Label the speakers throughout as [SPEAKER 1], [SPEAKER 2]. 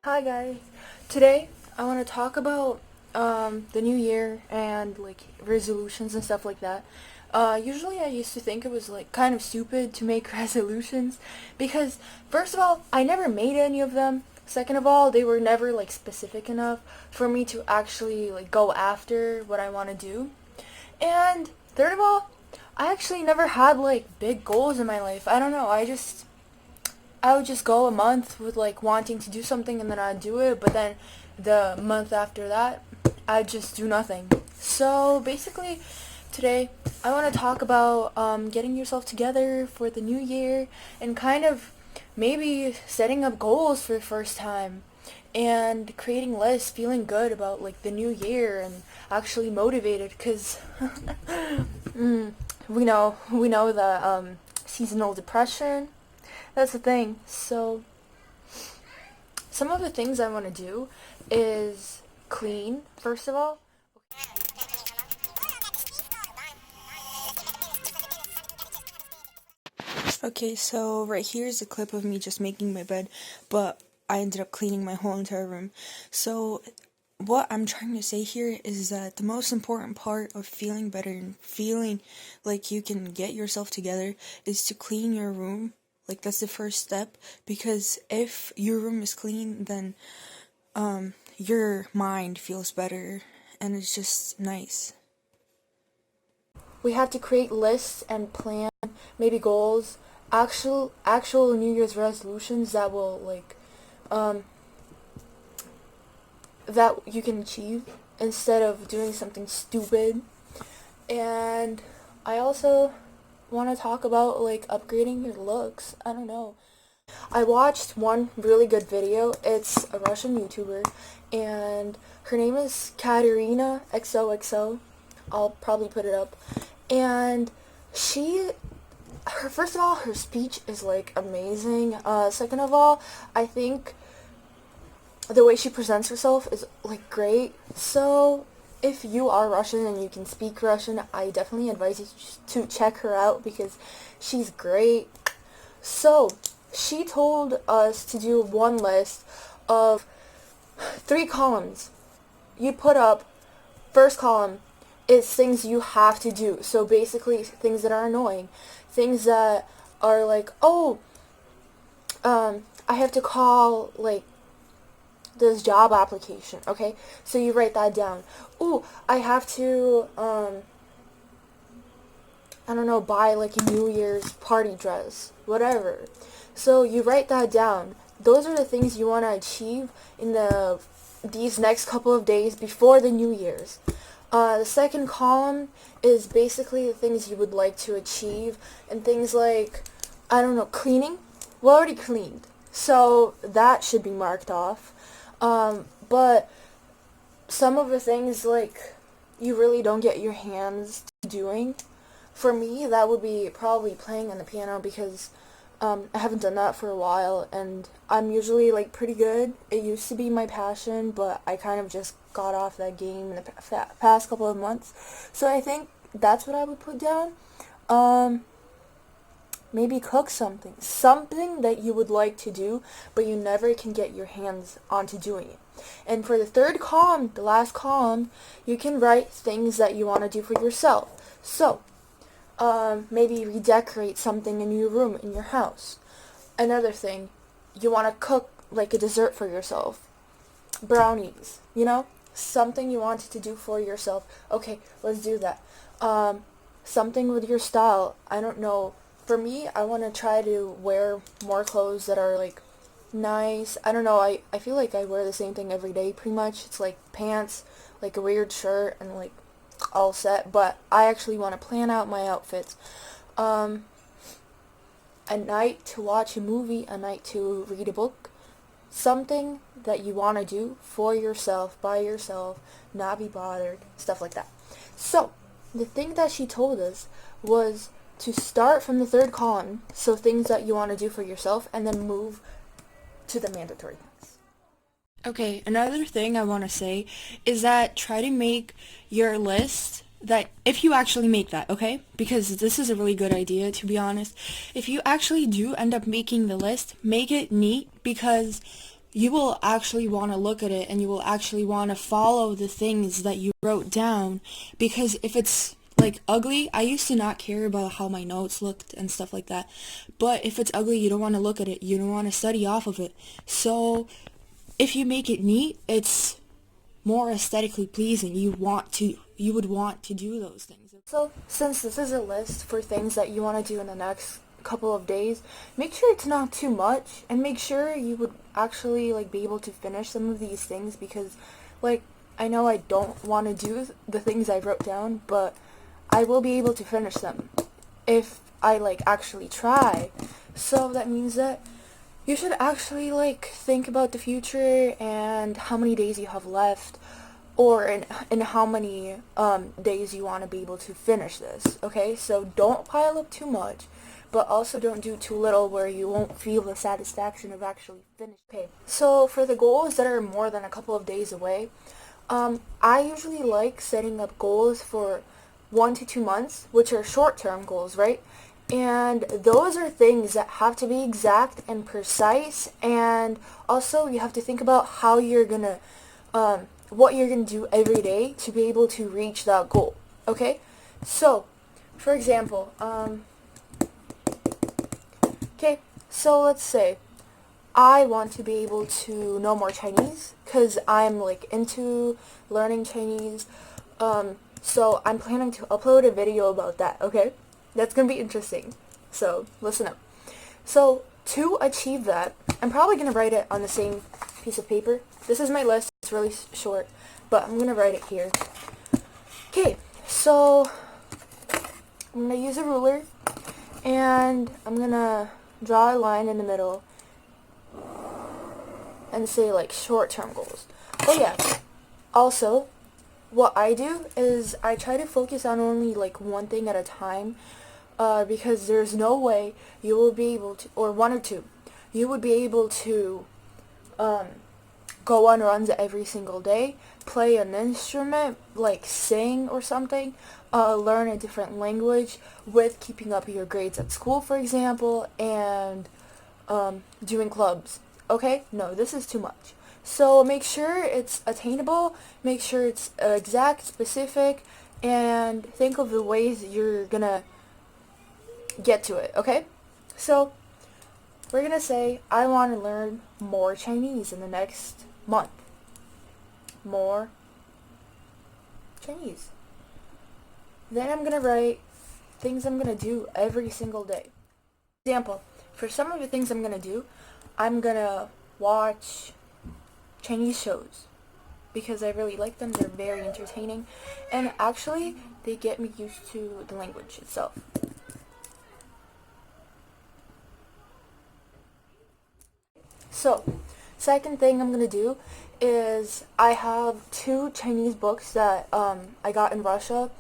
[SPEAKER 1] Hi guys. Today I want to talk about the new year and like resolutions and stuff like that. Usually I used to think it was like kind of stupid to make resolutions because first of all, I never made any of them. Second of all, they were never like specific enough for me to actually like go after what I want to do. And third of all, I actually never had like big goals in my life. I don't know. I would just go a month with like wanting to do something and then I'd do it, but then the month after that, I'd just do nothing. So basically, today I want to talk about getting yourself together for the new year and kind of maybe setting up goals for the first time and creating lists, feeling good about like the new year and actually motivated because we know the seasonal depression, that's the thing. So, some of the things I want to do is clean, first of all. Okay, so right here is a clip of me just making my bed, but I ended up cleaning my whole entire room. So, what I'm trying to say here is that the most important part of feeling better and feeling like you can get yourself together is to clean your room. Like, that's the first step, because if your room is clean, then your mind feels better and it's just nice. We have to create lists and plan, maybe goals, actual New Year's resolutions that will like um that you can achieve instead of doing something stupid. And I also want to talk about like upgrading your looks. I don't know. I watched one really good video. It's a Russian YouTuber, and her name is Katerina XOXO. I'll probably put it up. And first of all, her speech is like amazing. Second of all, I think the way she presents herself is like great. So if you are Russian and you can speak Russian, I definitely advise you to check her out because she's great. So she told us to do one list of 3 columns. You put up first column is things you have to do. So basically things that are annoying, things that are like, oh, I have to call like this job application, okay? So you write that down. Ooh, I have to, I don't know, buy like a New Year's party dress, whatever. So you write that down. Those are the things you want to achieve in these next couple of days before the New Year's. The second column is basically the things you would like to achieve and things like, I don't know, cleaning. We already cleaned, so that should be marked off. But some of the things like you really don't get your hands doing. For me, that would be probably playing on the piano because I haven't done that for a while, and I'm usually like pretty good. It used to be my passion, but I kind of just got off that game in the past couple of months. So I think that's what I would put down. Maybe cook something that you would like to do, but you never can get your hands onto doing it. And for the third column, the last column, you can write things that you want to do for yourself. So, maybe redecorate something in your room in your house. Another thing, you want to cook like a dessert for yourself. Brownies, something you wanted to do for yourself. Okay, let's do that. Something with your style. I don't know. For me, I want to try to wear more clothes that are like nice. I don't know. I feel like I wear the same thing every day pretty much. It's like pants, like a weird shirt, and like all set, but I actually want to plan out my outfits. A night to watch a movie, a night to read a book, something that you want to do for yourself, by yourself, not be bothered, stuff like that. So, the thing that she told us was to start from the third column, so things that you want to do for yourself, and then move to the mandatory things. Okay, another thing I want to say is that try to make your list that if you actually make that, okay? Because this is a really good idea, to be honest. If you actually do end up making the list, make it neat because you will actually want to look at it and you will actually want to follow the things that you wrote down, because if it's like ugly, I used to not care about how my notes looked and stuff like that, but if it's ugly, you don't want to look at it, you don't want to study off of it. So if you make it neat, it's more aesthetically pleasing. You would want to do those things. So since this is a list for things that you want to do in the next couple of days, make sure it's not too much, and make sure you would actually like be able to finish some of these things, because like I know I don't want to do the things I wrote down, but I will be able to finish them if I like actually try. So that means that you should actually like think about the future and how many days you have left, or in how many days you want to be able to finish this. Okay, so don't pile up too much, but also don't do too little where you won't feel the satisfaction of actually finishing. Okay, so for the goals that are more than a couple of days away, I usually like setting up goals for 1 to 2 months, which are short-term goals, right? And those are things that have to be exact and precise, and also you have to think about how you're gonna, what you're gonna do every day to be able to reach that goal. Okay? So, for example, okay, so let's say I want to be able to know more Chinese because I'm like into learning Chinese. So I'm planning to upload a video about that, okay? That's gonna be interesting. So listen up. So to achieve that, I'm probably gonna write it on the same piece of paper. This is my list. It's really short, but I'm gonna write it here. Okay, so I'm gonna use a ruler and I'm gonna draw a line in the middle and say like short-term goals. Oh yeah, also what I do is I try to focus on only like one thing at a time, because there's no way you will be able to, or one or two, you would be able to go on runs every single day, play an instrument, like sing or something, learn a different language with keeping up your grades at school, for example, and doing clubs. Okay? No, this is too much. So make sure it's attainable, make sure it's exact, specific, and think of the ways you're gonna get to it, okay? So we're gonna say, I want to learn more Chinese in the next month. More Chinese. Then I'm gonna write things I'm gonna do every single day. Example, for some of the things I'm gonna do, I'm gonna watch Chinese shows because I really like them. They're very entertaining, and actually they get me used to the language itself. So, second thing I'm gonna do is I have 2 Chinese books that I got in Russia.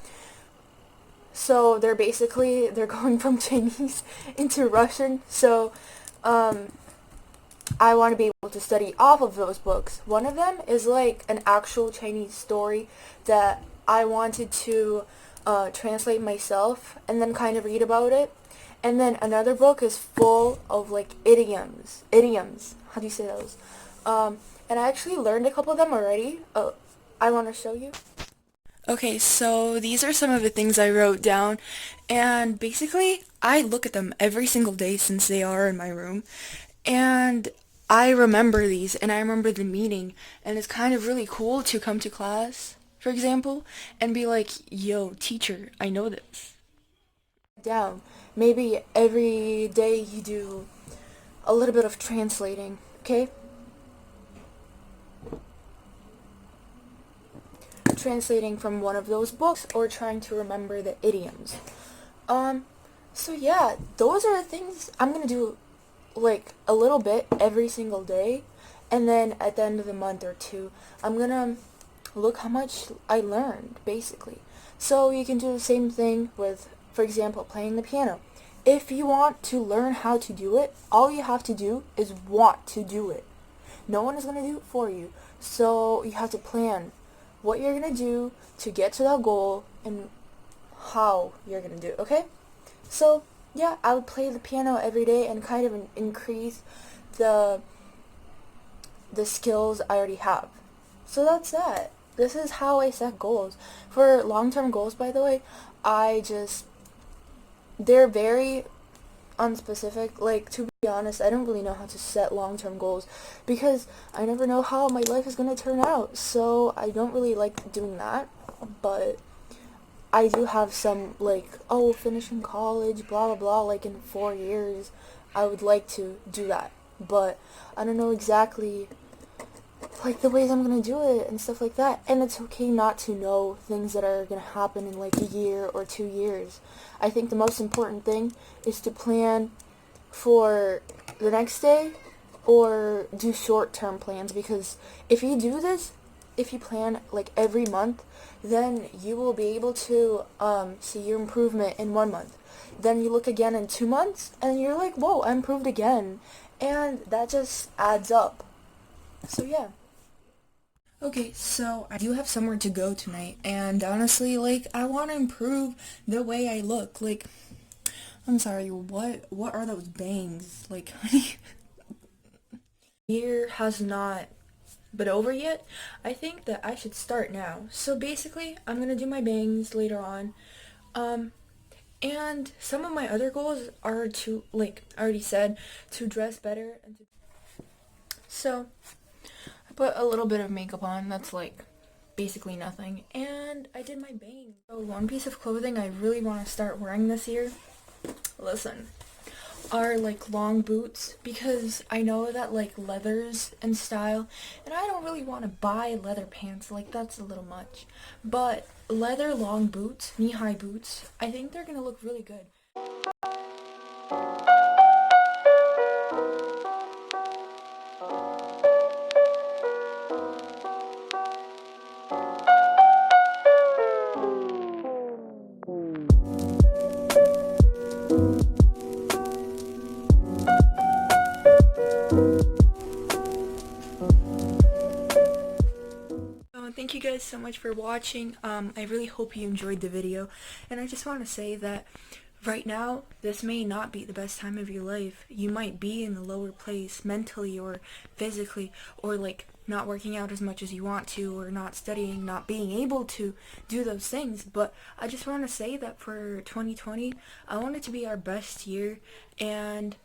[SPEAKER 1] So they're going from Chinese into Russian. So I want to be able to study off of those books. One of them is like an actual Chinese story that I wanted to translate myself and then kind of read about it. And then another book is full of like idioms. Idioms. How do you say those? And I actually learned a couple of them already. I want to show you. Okay, so these are some of the things I wrote down, and basically I look at them every single day since they are in my room, and I remember these, and I remember the meaning, and it's kind of really cool to come to class, for example, and be like, yo, teacher, I know this. Down. Maybe every day you do a little bit of translating, okay? Translating from one of those books or trying to remember the idioms. So yeah, those are the things I'm gonna do like a little bit every single day, and then at the end of the month or two, I'm gonna look how much I learned, basically. So you can do the same thing with, for example, playing the piano. If you want to learn how to do it, all you have to do is want to do it. No one is gonna do it for you. So you have to plan what you're gonna do to get to that goal and how you're gonna do it, okay? So yeah, I would play the piano every day and kind of increase the the skills I already have. So that's that. This is how I set goals. For long-term goals, by the way, they're very unspecific. Like, to be honest, I don't really know how to set long-term goals because I never know how my life is going to turn out. So I don't really like doing that. But I do have some, like, oh, finishing college, blah, blah, blah, like in 4 years. I would like to do that. But I don't know exactly like the ways I'm gonna do it and stuff like that. And it's okay not to know things that are gonna happen in like a year or 2 years. I think the most important thing is to plan for the next day or do short-term plans, because if you do this, if you plan like every month, then you will be able to see your improvement in 1 month. Then you look again in 2 months and you're like, whoa, I improved again. And that just adds up. So yeah. Okay, so I do have somewhere to go tonight, and honestly, like, I want to improve the way I look. Like, I'm sorry, what are those bangs? Like, honey, year has not been over yet. I think that I should start now. So basically, I'm gonna do my bangs later on. Um, and some of my other goals are to, like I already said, to dress better and to... So, I put a little bit of makeup on. That's like basically nothing. And I did my bangs. So one piece of clothing I really want to start wearing this year, listen, are like long boots, because I know that like leathers and style, and I don't really want to buy leather pants, like that's a little much. But leather long boots, knee-high boots, I think they're gonna look really good. Thank you guys so much for watching. I really hope you enjoyed the video, and I just want to say that right now, this may not be the best time of your life. You might be in a lower place mentally or physically, or like not working out as much as you want to, or not studying, not being able to do those things. But I just want to say that for 2020, I want it to be our best year, and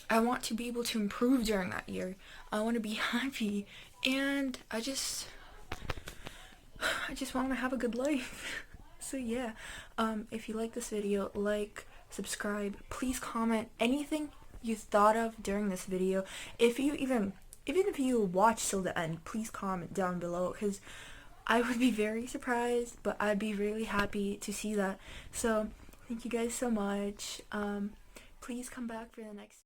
[SPEAKER 1] I want to be able to improve during that year. I want to be happy, and I just want to have a good life. So yeah, if you like this video, like, subscribe, please comment anything you thought of during this video. Even if you watch till the end, please comment down below, because I would be very surprised, but I'd be really happy to see that. So thank you guys so much. Please come back for the next